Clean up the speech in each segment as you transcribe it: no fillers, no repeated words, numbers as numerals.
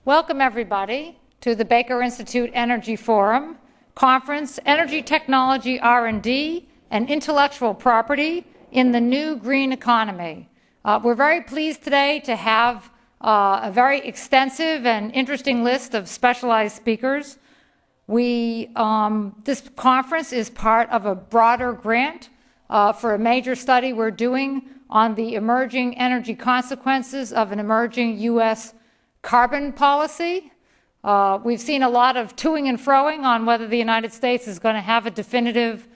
Welcome, everybody, to the Baker Institute Energy Forum Conference, Energy Technology R&D and Intellectual Property in the New Green Economy. We're very pleased today to have a very extensive and interesting list of specialized speakers. This conference is part of a broader grant for a major study we're doing on the emerging energy consequences of an emerging U.S. carbon policy. We've seen a lot of toing and froing on whether the United States is going to have a definitive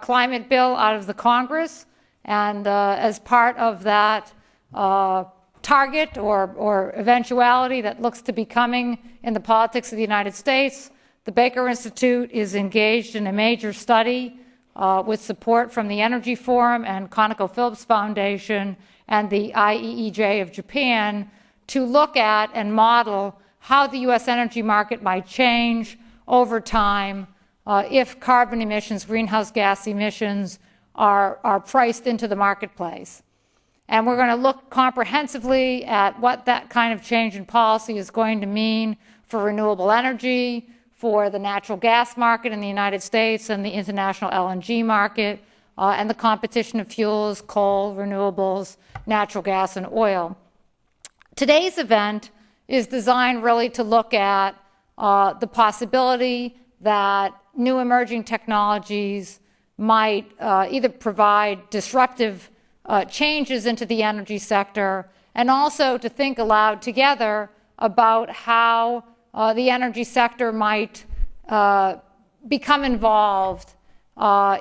climate bill out of the Congress. And as part of that target or eventuality that looks to be coming in the politics of the United States, the Baker Institute is engaged in a major study with support from the Energy Forum and ConocoPhillips Foundation and the IEEJ of Japan to look at and model how the U.S. energy market might change over time if carbon emissions, greenhouse gas emissions, are priced into the marketplace. And we're going to look comprehensively at what that kind of change in policy is going to mean for renewable energy, for the natural gas market in the United States and the international LNG market, and the competition of fuels, coal, renewables, natural gas, and oil. Today's event is designed really to look at the possibility that new emerging technologies might either provide disruptive changes into the energy sector, and also to think aloud together about how the energy sector might become involved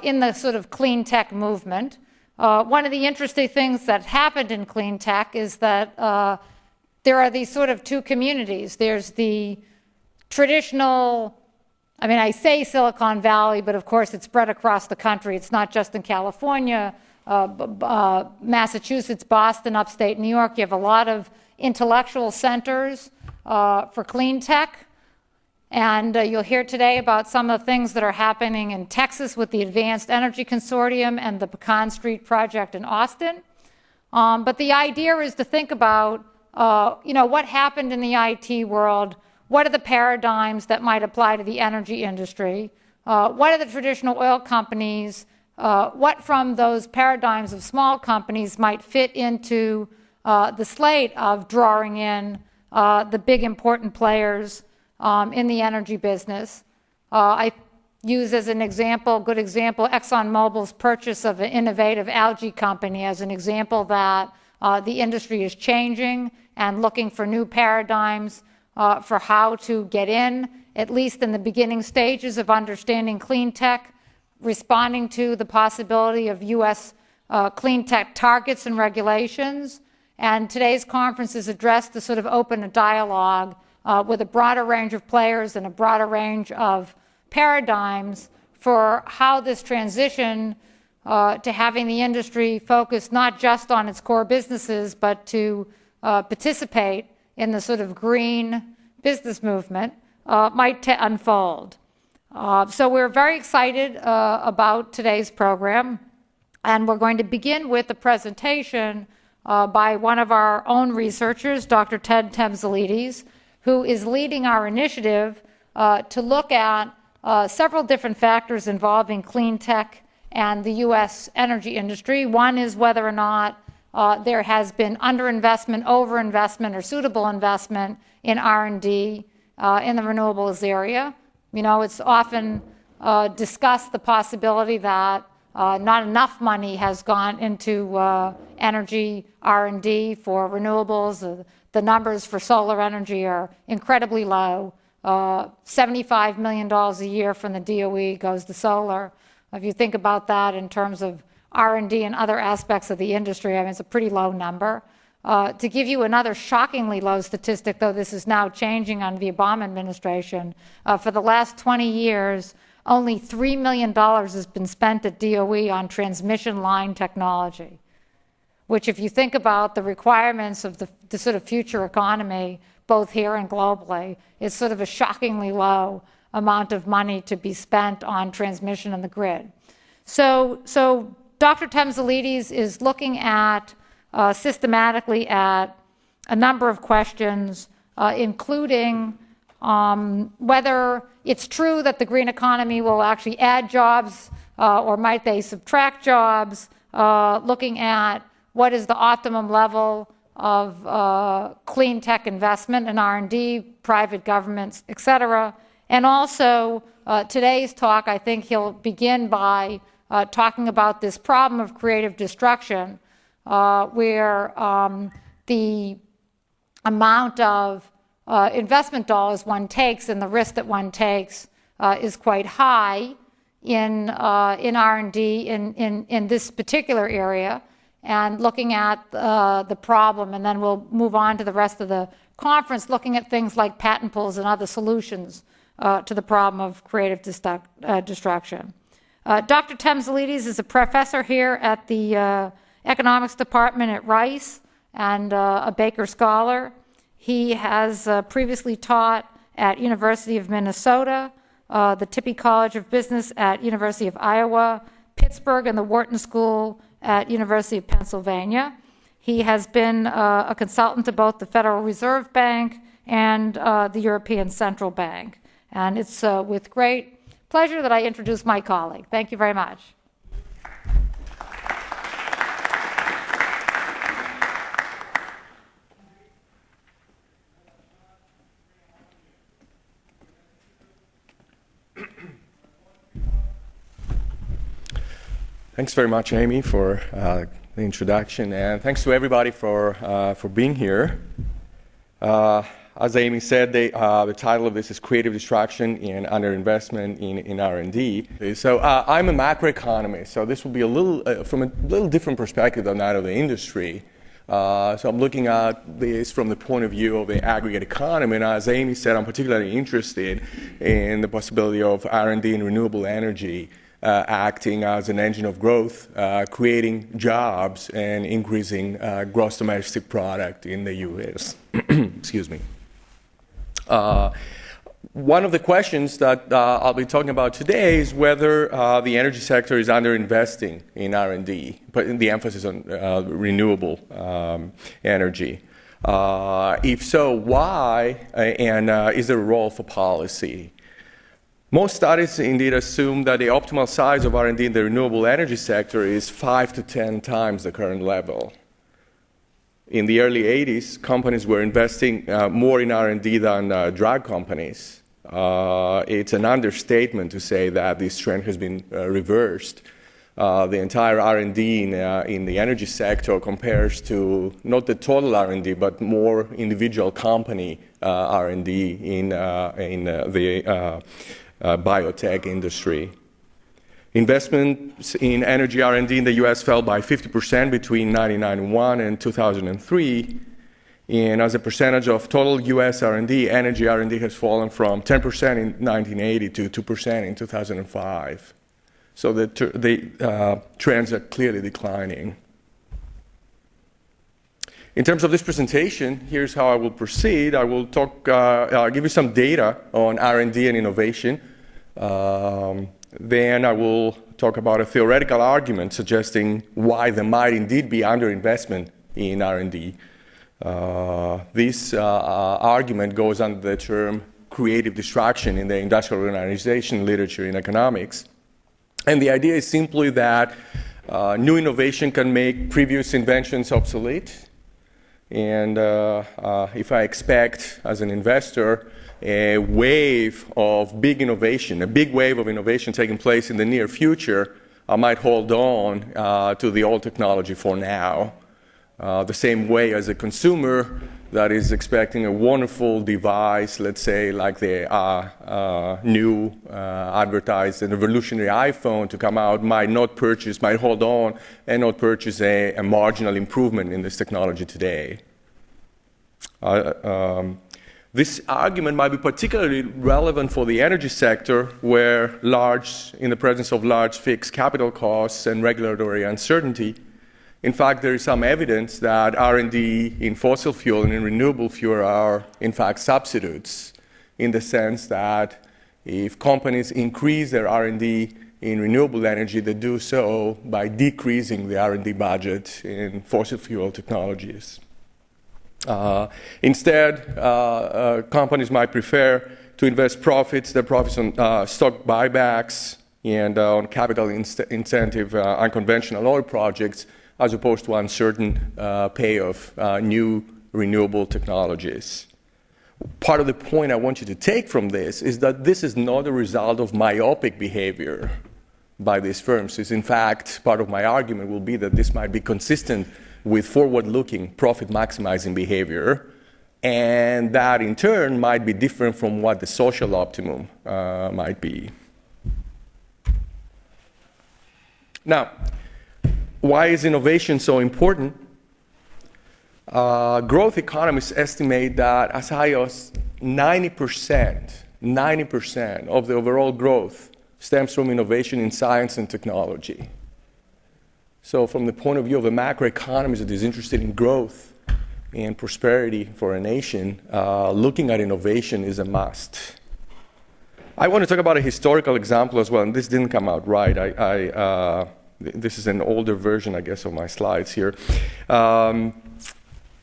in the sort of clean tech movement. One of the interesting things that happened in clean tech is that there are these sort of two communities. There's the traditional, I say Silicon Valley, but of course it's spread across the country. It's not just in California, Massachusetts, Boston, upstate New York. You have a lot of intellectual centers for clean tech. And you'll hear today about some of the things that are happening in Texas with the Advanced Energy Consortium and the Pecan Street Project in Austin. But the idea is to think about what happened in the IT world, what are the paradigms that might apply to the energy industry, what are the traditional oil companies, what from those paradigms of small companies might fit into the slate of drawing in the big important players in the energy business. I use as an example, good example, ExxonMobil's purchase of an innovative algae company as an example that the industry is changing and looking for new paradigms for how to get in, at least in the beginning stages of understanding clean tech, responding to the possibility of U.S. Clean tech targets and regulations. And today's conference is addressed to sort of open a dialogue with a broader range of players and a broader range of paradigms for how this transition to having the industry focus not just on its core businesses, but to participate in the sort of green business movement might unfold. So we're very excited about today's program, and we're going to begin with a presentation by one of our own researchers, Dr. Ted Temzelides, who is leading our initiative to look at several different factors involving clean tech and the U.S. energy industry. One is whether or not there has been underinvestment, overinvestment, or suitable investment in R&D in the renewables area. It's often discussed the possibility that not enough money has gone into energy R&D for renewables. The numbers for solar energy are incredibly low. $75 million a year from the DOE goes to solar. If you think about that in terms of R&D and other aspects of the industry, it's a pretty low number. To give you another shockingly low statistic, though this is now changing under the Obama administration, for the last 20 years, only $3 million has been spent at DOE on transmission line technology, which if you think about the requirements of the sort of future economy, both here and globally, is sort of a shockingly low amount of money to be spent on transmission in the grid. So Dr. Temzelides is looking at systematically at a number of questions including whether it's true that the green economy will actually add jobs or might they subtract jobs, looking at what is the optimum level of clean tech investment and R&D, private governments, et cetera. And also, today's talk, I think he'll begin by talking about this problem of creative destruction, where the amount of investment dollars one takes and the risk that one takes is quite high in R&D in this particular area, and looking at the problem, and then we'll move on to the rest of the conference, looking at things like patent pools and other solutions to the problem of creative destruction. Dr. Temzelides is a professor here at the economics department at Rice and a Baker Scholar. He has previously taught at University of Minnesota, the Tippie College of Business at University of Iowa, Pittsburgh, and the Wharton School at University of Pennsylvania. He has been a consultant to both the Federal Reserve Bank and the European Central Bank. And it's with great pleasure that I introduce my colleague. Thank you very much. Thanks very much, Amy, for the introduction, and thanks to everybody for being here. As Amy said, the title of this is Creative Destruction and Underinvestment in R&D. So I'm a macroeconomist, so this will be a little from a little different perspective than that of the industry. So I'm looking at this from the point of view of the aggregate economy, and as Amy said, I'm particularly interested in the possibility of R&D in renewable energy acting as an engine of growth, creating jobs and increasing gross domestic product in the U.S. Excuse me. One of the questions that I'll be talking about today is whether the energy sector is underinvesting in R&D, putting the emphasis on renewable energy. If so, why? And is there a role for policy? Most studies indeed assume that the optimal size of R&D in the renewable energy sector is 5 to 10 times the current level. In the early 80s, companies were investing more in R&D than drug companies. It's an understatement to say that this trend has been reversed. The entire R&D in the energy sector compares to not the total R&D, but more individual company R&D in the biotech industry. Investments in energy R&D in the U.S. fell by 50% between 1991 and 2003. And as a percentage of total U.S. R&D, energy R&D has fallen from 10% in 1980 to 2% in 2005. So the trends are clearly declining. In terms of this presentation, here's how I will proceed. I will give you some data on R&D and innovation. Then I will talk about a theoretical argument suggesting why there might indeed be underinvestment in R&D. This argument goes under the term creative destruction in the industrial organization literature in economics. And the idea is simply that new innovation can make previous inventions obsolete. And if I expect, as an investor, a wave of big innovation, a big wave of innovation taking place in the near future, I might hold on to the old technology for now. The same way as a consumer that is expecting a wonderful device, let's say like the new advertised and revolutionary iPhone to come out, might hold on and not purchase a marginal improvement in this technology today. This argument might be particularly relevant for the energy sector, where in the presence of large fixed capital costs and regulatory uncertainty, in fact, there is some evidence that R&D in fossil fuel and in renewable fuel are, in fact, substitutes, in the sense that if companies increase their R&D in renewable energy, they do so by decreasing the R&D budget in fossil fuel technologies. Instead, companies might prefer to invest their profits on stock buybacks and on capital incentive unconventional oil projects, as opposed to uncertain payoff new renewable technologies. Part of the point I want you to take from this is that this is not a result of myopic behavior by these firms. It's in fact, part of my argument will be that this might be consistent with forward-looking, profit-maximizing behavior, and that in turn might be different from what the social optimum might be. Now, why is innovation so important? Growth economists estimate that as high as 90% of the overall growth stems from innovation in science and technology. So from the point of view of a macroeconomist that is interested in growth and prosperity for a nation, looking at innovation is a must. I want to talk about a historical example as well, and this didn't come out right. This is an older version, I guess, of my slides here.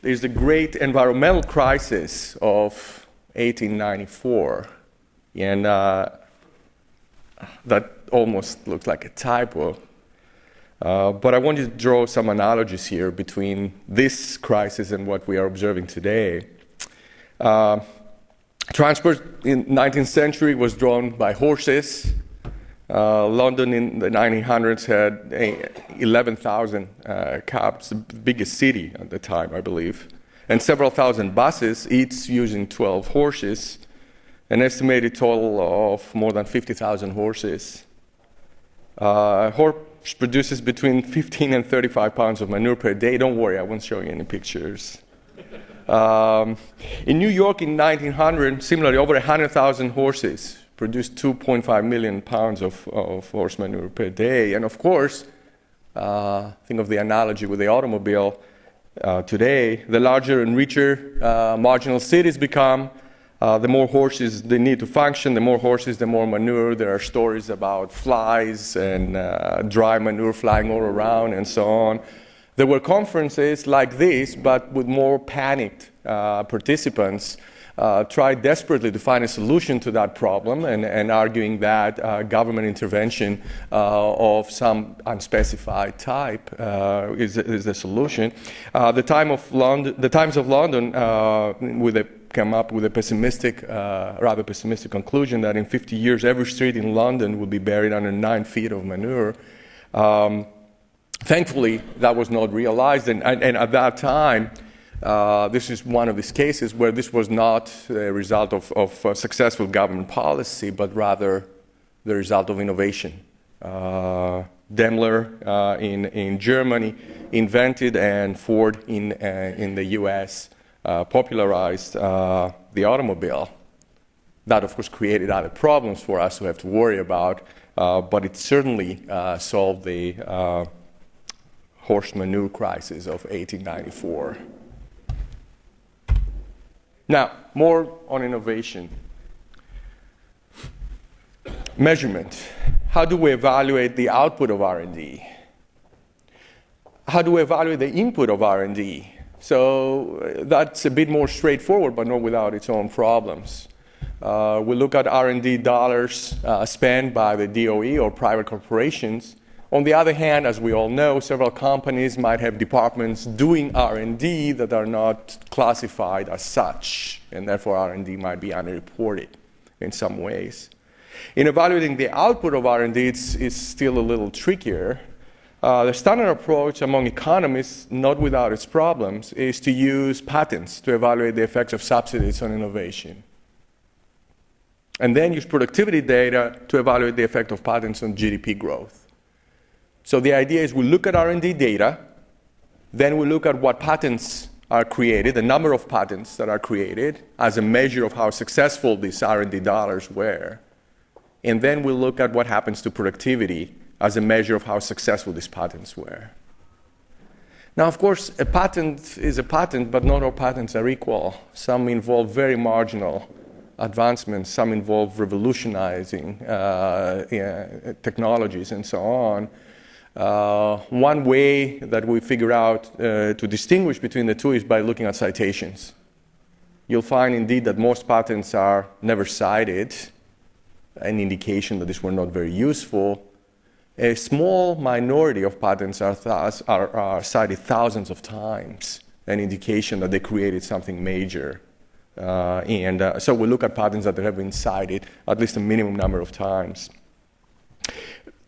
There's the great environmental crisis of 1894, and that almost looks like a typo. But I want you to draw some analogies here between this crisis and what we are observing today. Transport in the 19th century was drawn by horses. London in the 1900s had 11,000 cabs, the biggest city at the time, I believe, and several thousand buses, each using 12 horses, an estimated total of more than 50,000 horses. Horse produces between 15 and 35 pounds of manure per day. Don't worry, I won't show you any pictures. In New York in 1900, similarly, over 100,000 horses produced 2.5 million pounds of horse manure per day. And of course, think of the analogy with the automobile today. The larger and richer marginal cities become, the more horses they need to function. The more horses, the more manure. There are stories about flies and dry manure flying all around and so on. There were conferences like this, but with more panicked participants, tried desperately to find a solution to that problem and arguing that government intervention of some unspecified type is the solution. The Times of London came up with a rather pessimistic conclusion that in 50 years every street in London would be buried under 9 feet of manure. Thankfully, that was not realized, and at that time, this is one of these cases where this was not a result of successful government policy, but rather the result of innovation. Daimler in Germany invented, and Ford in the US popularized the automobile. That, of course, created other problems for us to have to worry about, but it certainly solved the horse manure crisis of 1894. Now, more on innovation. Measurement. How do we evaluate the output of R&D? How do we evaluate the input of R&D? So that's a bit more straightforward, but not without its own problems. We look at R&D dollars spent by the DOE or private corporations. On the other hand, as we all know, several companies might have departments doing R&D that are not classified as such, and therefore R&D might be underreported in some ways. In evaluating the output of R&D, it's still a little trickier. The standard approach among economists, not without its problems, is to use patents to evaluate the effects of subsidies on innovation. And then use productivity data to evaluate the effect of patents on GDP growth. So the idea is we look at R&D data, then we look at what patents are created, the number of patents that are created as a measure of how successful these R&D dollars were. And then we look at what happens to productivity as a measure of how successful these patents were. Now, of course, a patent is a patent, but not all patents are equal. Some involve very marginal advancements, some involve revolutionizing technologies and so on. One way that we figure out to distinguish between the two is by looking at citations. You'll find indeed that most patents are never cited, an indication that these were not very useful. A small minority of patents are cited thousands of times, an indication that they created something major. So we look at patents that have been cited at least a minimum number of times.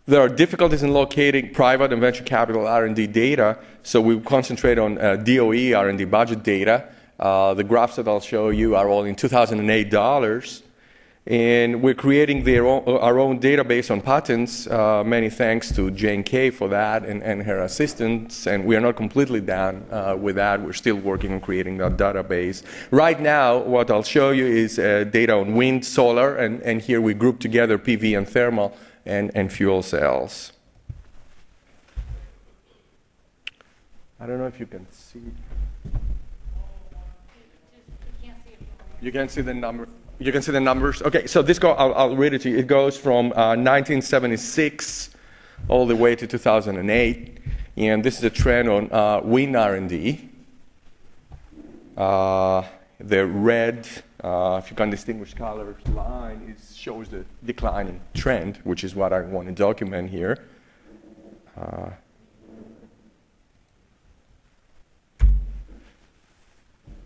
There are difficulties in locating private and venture capital R&D data, so we concentrate on DOE R&D budget data. The graphs that I'll show you are all in 2008 dollars. And we're creating our own database on patents. Many thanks to Jane Kay for that and her assistants. And we are not completely done with that. We're still working on creating that database. Right now, what I'll show you is data on wind, solar, and here we group together PV and thermal and fuel cells. I don't know if you can see. You can see the number. You can see the numbers. Okay, so I'll read it to you. It goes from 1976 all the way to 2008, and this is a trend on wind R&D. The red, if you can distinguish colors, line shows the declining trend, which is what I want to document here.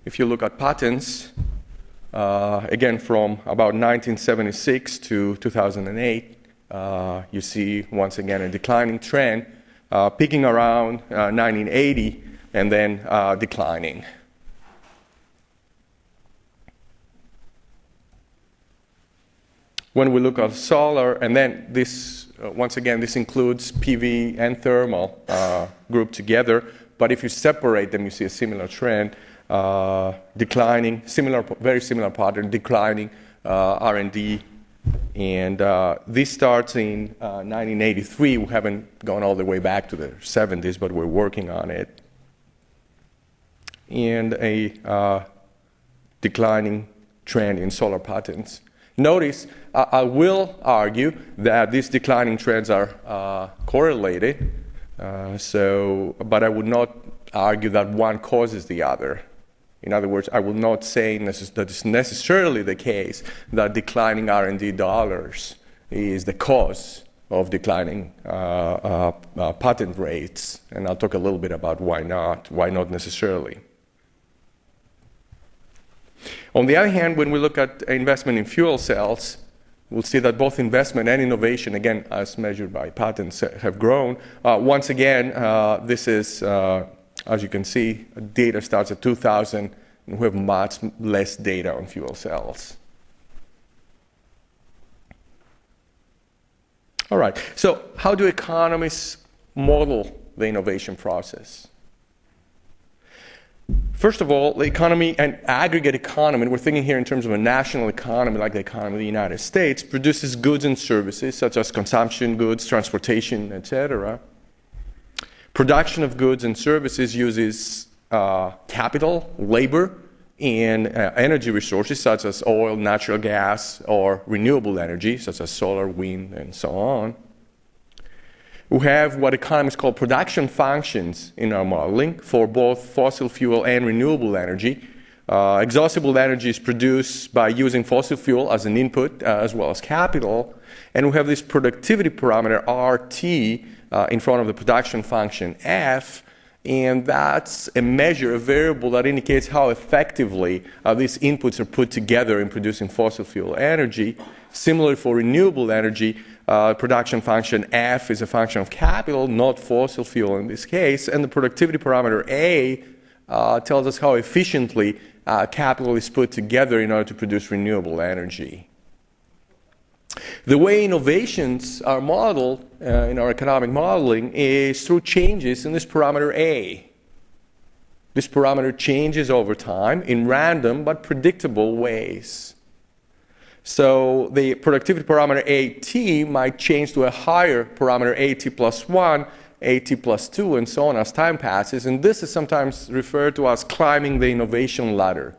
If you look at patents, again, from about 1976 to 2008, you see, once again, a declining trend, peaking around 1980 and then declining. When we look at solar, and then this, once again, this includes PV and thermal grouped together, but if you separate them, you see a similar trend. Declining, very similar pattern, declining R&D, and this starts in 1983. We haven't gone all the way back to the 70s, but we're working on it. And a declining trend in solar patents. Notice, I will argue that these declining trends are correlated, but I would not argue that one causes the other. In other words, I will not say that it's necessarily the case that declining R&D dollars is the cause of declining patent rates. And I'll talk a little bit about why not necessarily. On the other hand, when we look at investment in fuel cells, we'll see that both investment and innovation, again, as measured by patents, have grown. Once again, this is as you can see, data starts at 2000, and we have much less data on fuel cells. All right, so how do economists model the innovation process? First of all, the economy, an aggregate economy, and we're thinking here in terms of a national economy like the economy of the United States, produces goods and services such as consumption goods, transportation, etc. Production of goods and services uses capital, labor, and energy resources such as oil, natural gas, or renewable energy such as solar, wind, and so on. We have what economists call production functions in our modeling for both fossil fuel and renewable energy. Exhaustible energy is produced by using fossil fuel as an input as well as capital. And we have this productivity parameter, RT, in front of the production function, F, and that's a measure, a variable that indicates how effectively these inputs are put together in producing fossil fuel energy. Similarly, for renewable energy, production function F is a function of capital, not fossil fuel in this case, and the productivity parameter A tells us how efficiently capital is put together in order to produce renewable energy. The way innovations are modeled in our economic modeling is through changes in this parameter A. This parameter changes over time in random but predictable ways. So the productivity parameter AT might change to a higher parameter AT plus 1, AT plus 2, and so on as time passes. And this is sometimes referred to as climbing the innovation ladder.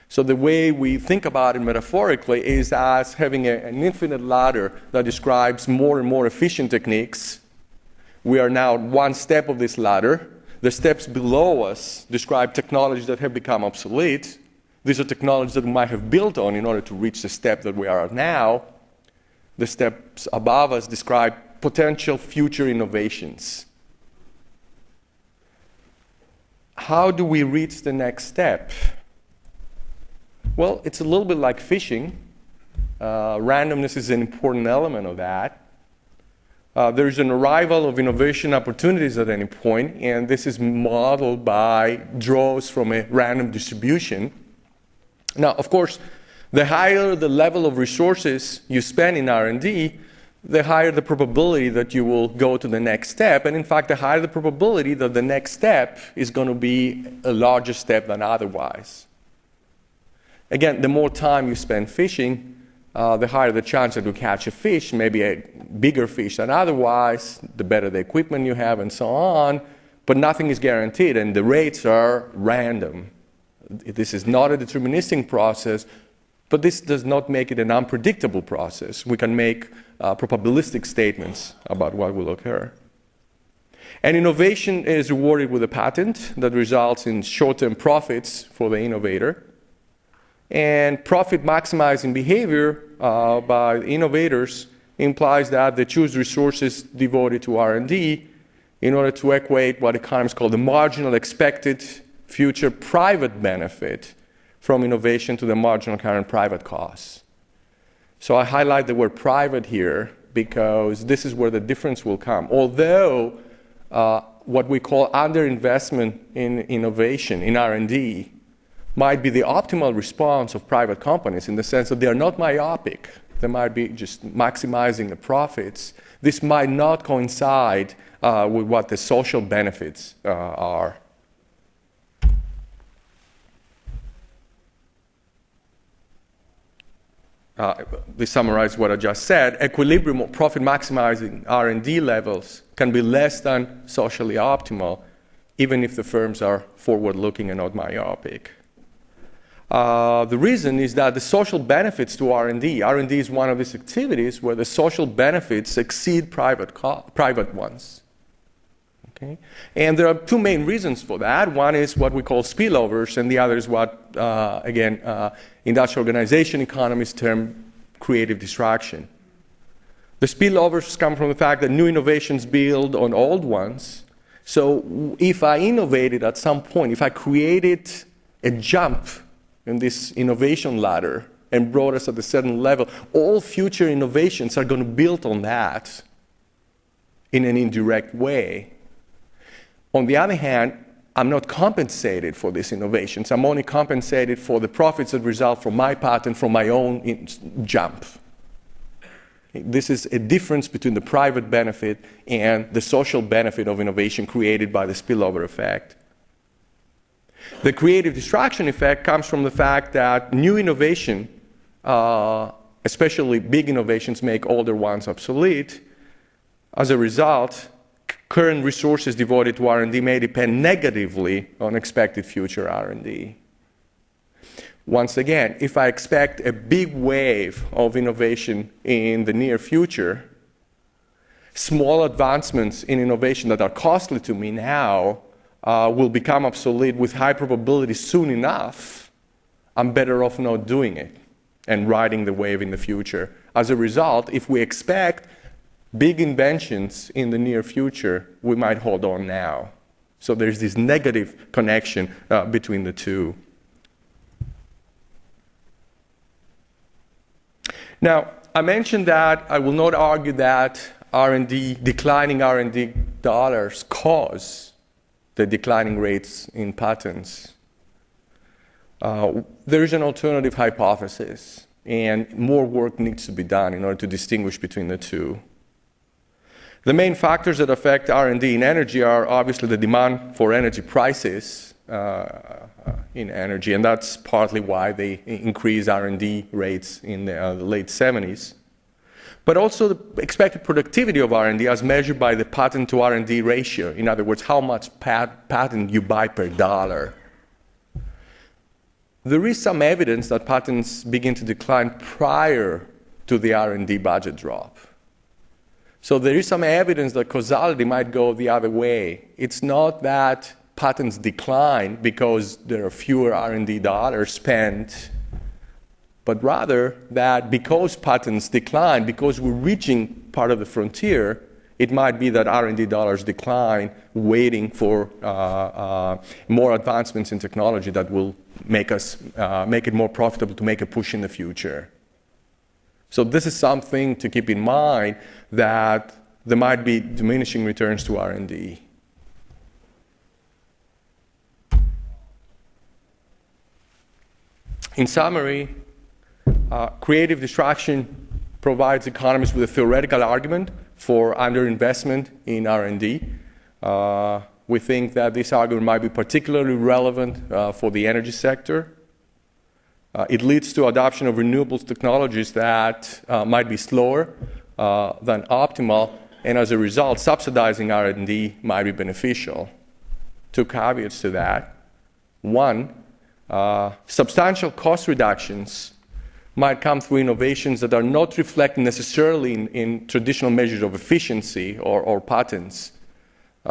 So the way we think about it metaphorically is as having an infinite ladder that describes more and more efficient techniques, We are now at one step of this ladder. The steps below us describe technologies that have become obsolete. These are technologies that we might have built on in order to reach the step that we are at now. The steps above us describe potential future innovations. How do we reach the next step? Well, it's a little bit like fishing. Randomness is an important element of that. There's an arrival of innovation opportunities at any point, and this is modeled by draws from a random distribution. Now, of course, the higher the level of resources you spend in R&D, the higher the probability that you will go to the next step, and in fact, the higher the probability that the next step is going to be a larger step than otherwise. Again, the more time you spend fishing, the higher the chance that you catch a fish, maybe a bigger fish than otherwise, the better the equipment you have, and so on. But nothing is guaranteed, and the rates are random. This is not a deterministic process, but this does not make it an unpredictable process. We can make probabilistic statements about what will occur. And innovation is rewarded with a patent that results in short-term profits for the innovator. And profit maximizing behavior by innovators implies that they choose resources devoted to R&D in order to equate what economists call the marginal expected future private benefit from innovation to the marginal current private costs. So I highlight the word private here because this is where the difference will come. Although what we call underinvestment in innovation, in R&D, might be the optimal response of private companies in the sense that they are not myopic. They might be just maximizing the profits. This might not coincide with what the social benefits are. This summarizes what I just said. Equilibrium of profit maximizing R&D levels can be less than socially optimal, even if the firms are forward-looking and not myopic. The reason is that the social benefits to R&D is one of these activities where the social benefits exceed private ones. Okay? And there are two main reasons for that. One is what we call spillovers, and the other is what, industrial organization economists term creative distraction. The spillovers come from the fact that new innovations build on old ones. So if I innovated at some point, if I created a jump in this innovation ladder and brought us at a certain level, all future innovations are going to build on that in an indirect way. On the other hand, I'm not compensated for these innovations. I'm only compensated for the profits that result from my patent, from my own jump. This is a difference between the private benefit and the social benefit of innovation created by the spillover effect. The creative distraction effect comes from the fact that new innovation, especially big innovations, make older ones obsolete. As a result, current resources devoted to R&D may depend negatively on expected future R&D. Once again, if I expect a big wave of innovation in the near future, small advancements in innovation that are costly to me now will become obsolete with high probability soon enough. I'm better off not doing it and riding the wave in the future. As a result, if we expect big inventions in the near future, we might hold on now. So there's this negative connection between the two. Now, I mentioned that I will not argue that declining R&D dollars cause the declining rates in patents. There is an alternative hypothesis, and more work needs to be done in order to distinguish between the two. The main factors that affect R&D in energy are obviously the demand for energy prices in energy, and that's partly why they increase R&D rates in the late 70s. But also the expected productivity of R&D as measured by the patent to R&D ratio. In other words, how much patent you buy per dollar. There is some evidence that patents begin to decline prior to the R&D budget drop. So there is some evidence that causality might go the other way. It's not that patents decline because there are fewer R&D dollars spent, but rather that because patents decline, because we're reaching part of the frontier, it might be that R&D dollars decline, waiting for more advancements in technology that will make it more profitable to make a push in the future. So this is something to keep in mind, that there might be diminishing returns to R&D. In summary, creative distraction provides economists with a theoretical argument for underinvestment in R&D. We think that this argument might be particularly relevant for the energy sector. It leads to adoption of renewables technologies that might be slower than optimal, and as a result, subsidizing R&D might be beneficial. Two caveats to that. One, substantial cost reductions might come through innovations that are not reflected necessarily in traditional measures of efficiency or patents.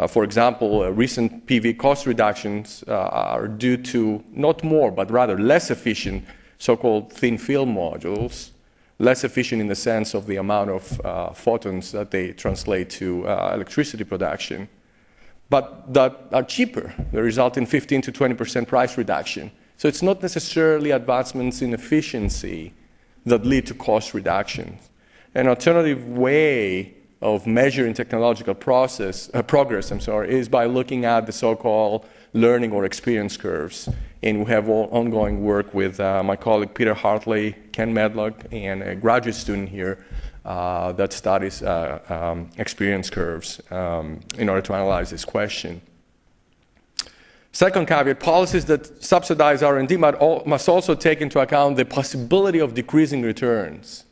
For example, recent PV cost reductions are due to not more, but rather less efficient so-called thin film modules, less efficient in the sense of the amount of photons that they translate to electricity production, but that are cheaper. They result in 15 to 20% price reduction. So it's not necessarily advancements in efficiency that lead to cost reductions. An alternative way of measuring technological progress is by looking at the so-called learning or experience curves. And we have ongoing work with my colleague Peter Hartley, Ken Medlock, and a graduate student here that studies experience curves in order to analyze this question. Second caveat, policies that subsidize R&D must also take into account the possibility of decreasing returns.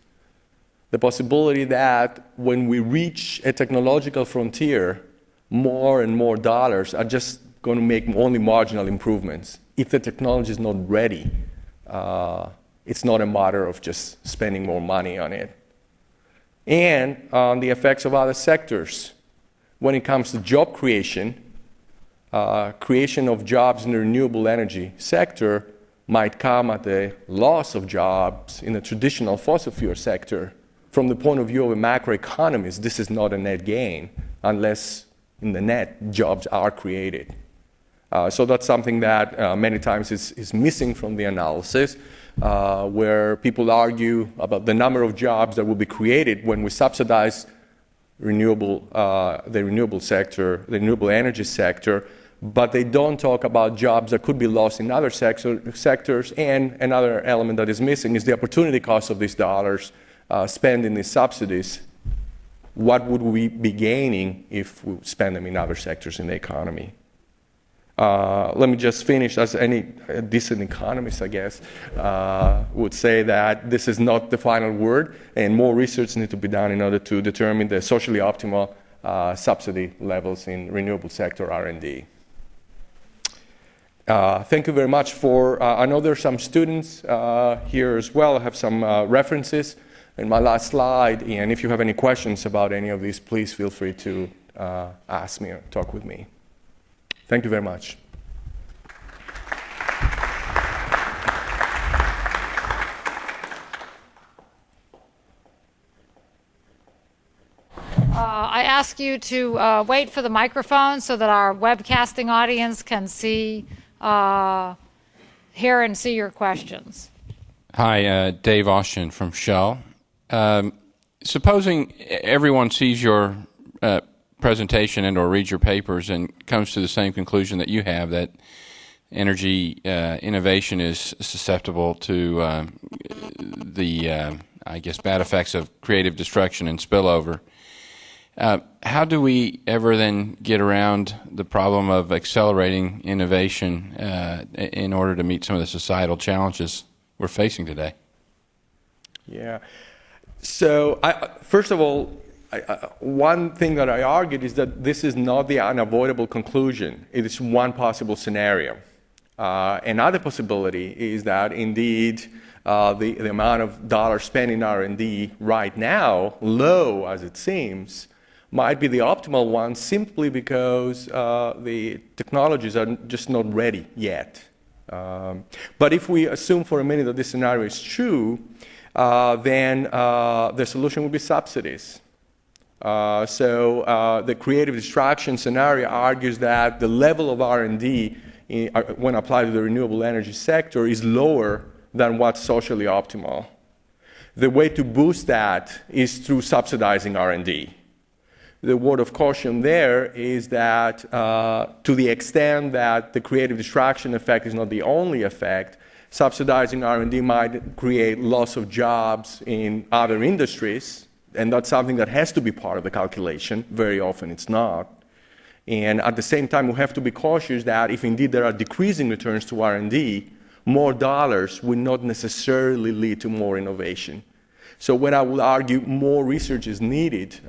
The possibility that when we reach a technological frontier, more and more dollars are just going to make only marginal improvements. If the technology is not ready, it's not a matter of just spending more money on it. And on the effects of other sectors. When it comes to job creation, creation of jobs in the renewable energy sector might come at the loss of jobs in the traditional fossil fuel sector. From the point of view of a macroeconomist, this is not a net gain unless in the net jobs are created. So that's something that many times is missing from the analysis, where people argue about the number of jobs that will be created when we subsidize the renewable sector, the renewable energy sector, but they don't talk about jobs that could be lost in other sectors. And another element that is missing is the opportunity cost of these dollars spent in these subsidies. What would we be gaining if we spend them in other sectors in the economy? Let me just finish. As any decent economist, I guess, would say that this is not the final word, and more research needs to be done in order to determine the socially optimal subsidy levels in renewable sector R&D. Thank you very much for, I know there are some students here as well. I have some references in my last slide, and if you have any questions about any of these, please feel free to ask me or talk with me. Thank you very much. I ask you to wait for the microphone so that our webcasting audience can see, hear and see your questions. Hi, Dave Austin from Shell. Supposing everyone sees your presentation and or reads your papers and comes to the same conclusion that you have, that energy innovation is susceptible to the, I guess, bad effects of creative destruction and spillover. How do we ever then get around the problem of accelerating innovation in order to meet some of the societal challenges we're facing today? Yeah. So, first of all, one thing that I argued is that this is not the unavoidable conclusion. It is one possible scenario. Another possibility is that indeed the amount of dollars spent in R&D right now, low as it seems, might be the optimal one simply because the technologies are just not ready yet. But if we assume for a minute that this scenario is true, then the solution would be subsidies. So the creative destruction scenario argues that the level of R&D when applied to the renewable energy sector is lower than what's socially optimal. The way to boost that is through subsidizing R&D. The word of caution there is that to the extent that the creative destruction effect is not the only effect, subsidizing R&D might create loss of jobs in other industries, and that's something that has to be part of the calculation. Very often it's not. And at the same time, we have to be cautious that if indeed there are decreasing returns to R&D, more dollars will not necessarily lead to more innovation. So what I would argue more research is needed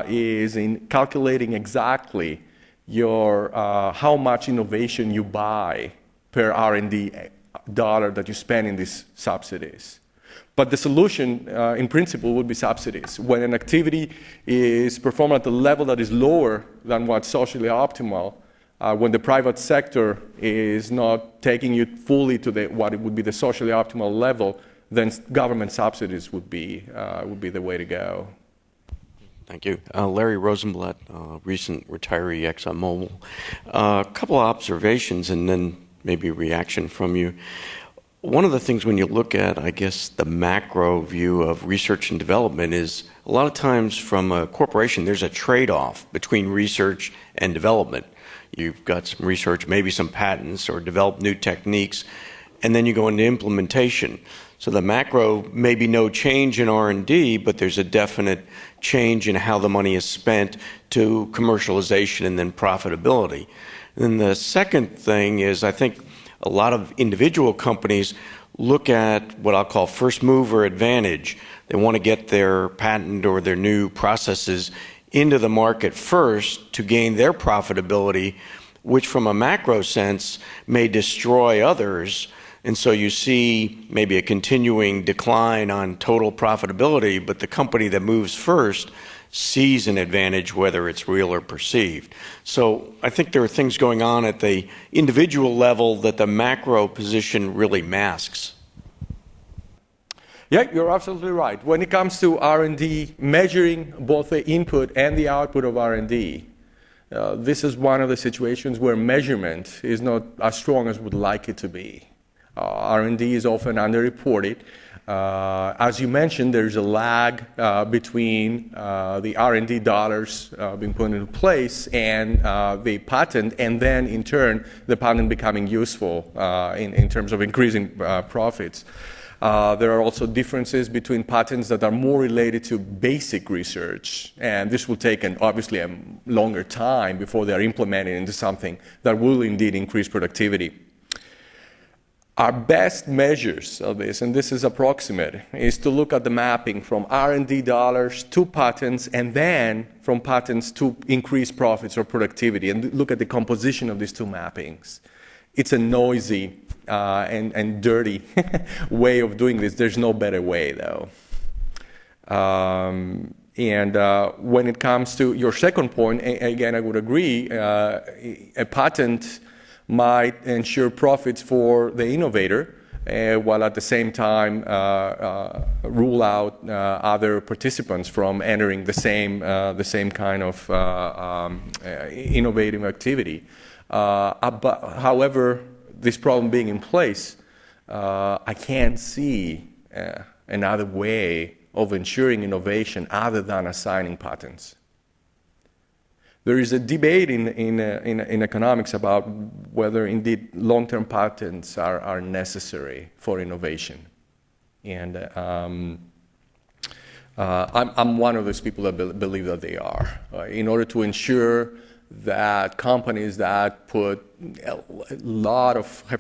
is in calculating exactly your how much innovation you buy per R&D dollar that you spend in these subsidies. But the solution, in principle, would be subsidies. When an activity is performed at a level that is lower than what's socially optimal, when the private sector is not taking you fully to what it would be the socially optimal level, then government subsidies would be the way to go. Thank you. Larry Rosenblatt, recent retiree, ExxonMobil. A couple of observations and then maybe a reaction from you. One of the things when you look at, I guess, the macro view of research and development is a lot of times from a corporation, there's a trade-off between research and development. You've got some research, maybe some patents, or develop new techniques, and then you go into implementation. So the macro may be no change in R&D, but there's a definite change in how the money is spent to commercialization and then profitability. And then the second thing is, I think a lot of individual companies look at what I'll call first mover advantage. They want to get their patent or their new processes into the market first to gain their profitability, which from a macro sense may destroy others. And so you see maybe a continuing decline on total profitability, but the company that moves first sees an advantage, whether it's real or perceived. So I think there are things going on at the individual level that the macro position really masks. Yeah, you're absolutely right. When it comes to R&D, measuring both the input and the output of R&D, this is one of the situations where measurement is not as strong as we'd like it to be. R&D is often underreported. As you mentioned, there's a lag between the R&D dollars being put into place and the patent, and then in turn the patent becoming useful in terms of increasing profits. There are also differences between patents that are more related to basic research, and this will take obviously a longer time before they are implemented into something that will indeed increase productivity. Our best measures of this, and this is approximate, is to look at the mapping from R&D dollars to patents, and then from patents to increased profits or productivity, and look at the composition of these two mappings. It's a noisy and dirty way of doing this. There's no better way, though. When it comes to your second point, again, I would agree, a patent might ensure profits for the innovator, while at the same time rule out other participants from entering the same kind of innovative activity. However, this problem being in place, I can't see another way of ensuring innovation other than assigning patents. There is a debate in economics about whether indeed long-term patents are necessary for innovation. And I'm one of those people that believe that they are. In order to ensure that companies that have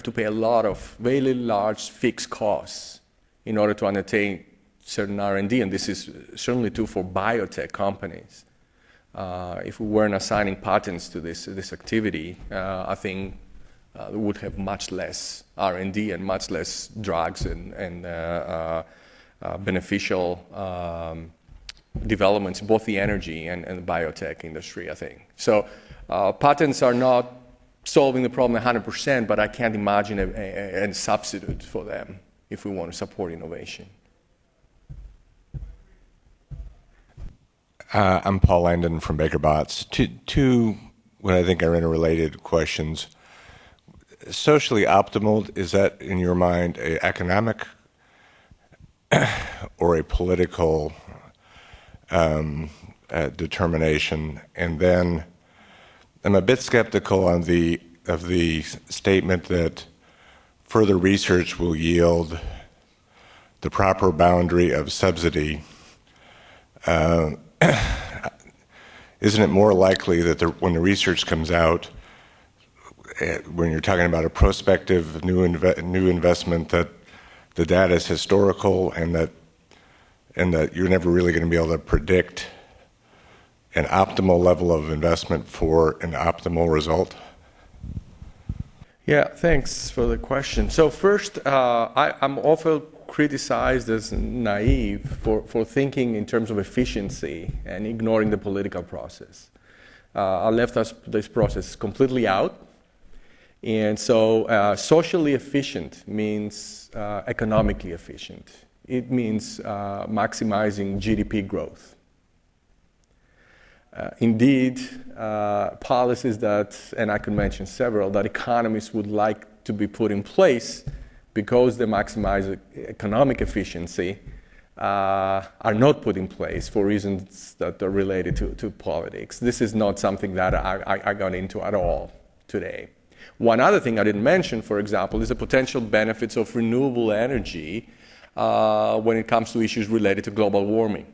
to pay a lot of very large fixed costs in order to undertake certain R&D, and this is certainly true for biotech companies. If we weren't assigning patents to this activity, I think would have much less R&D and much less drugs and beneficial developments in both the energy and the biotech industry, I think. So patents are not solving the problem 100%, but I can't imagine a substitute for them if we want to support innovation. I'm Paul Langdon from Baker Botts. Two what I think are interrelated questions. Socially optimal, is that in your mind an economic or a political determination? And then I'm a bit skeptical of the statement that further research will yield the proper boundary of subsidy. Isn't it more likely that when the research comes out, when you're talking about a prospective new investment, that the data is historical and that you're never really going to be able to predict an optimal level of investment for an optimal result? Yeah, thanks for the question. So first, I'm often criticized as naive for thinking in terms of efficiency and ignoring the political process. I left this process completely out. And so socially efficient means economically efficient. It means maximizing GDP growth. Indeed, policies that, and I could mention several, that economists would like to be put in place because they maximize economic efficiency are not put in place for reasons that are related to politics. This is not something that I got into at all today. One other thing I didn't mention, for example, is the potential benefits of renewable energy when it comes to issues related to global warming.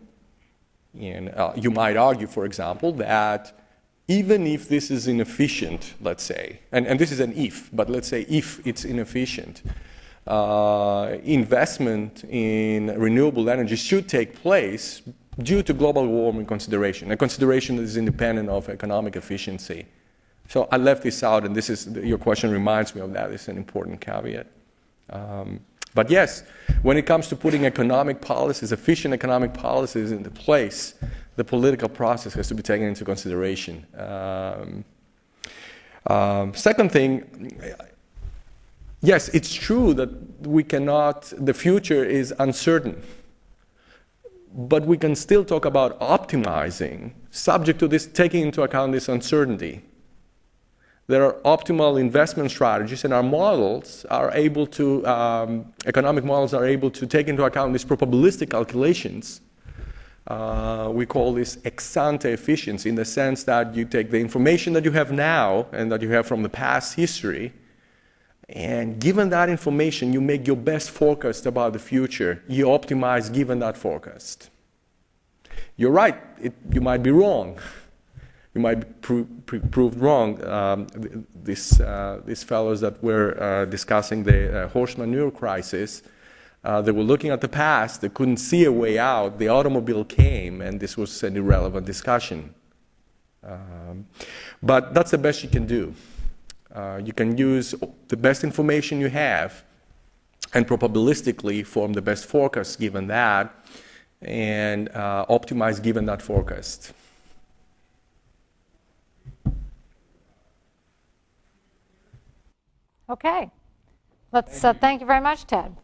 And you might argue, for example, that even if this is inefficient, let's say, and this is an if, but let's say if it's inefficient, investment in renewable energy should take place due to global warming consideration, a consideration that is independent of economic efficiency. So I left this out, and your question reminds me of that. It's an important caveat. But yes, when it comes to putting economic policies, efficient economic policies into place, the political process has to be taken into consideration. Second thing, yes, it's true that the future is uncertain, but we can still talk about optimizing, subject to this, taking into account this uncertainty. There are optimal investment strategies, and our models are able to, economic models are able to take into account these probabilistic calculations. We call this ex-ante efficiency, in the sense that you take the information that you have now and that you have from the past history, and given that information, you make your best forecast about the future. You optimize given that forecast. You're right, you might be wrong. You might be proved wrong. These fellows that were discussing the horse manure crisis, they were looking at the past. They couldn't see a way out. The automobile came, and this was an irrelevant discussion. But that's the best you can do. You can use the best information you have and probabilistically form the best forecast given that, and optimize given that forecast. Okay. Let's thank you very much, Ted.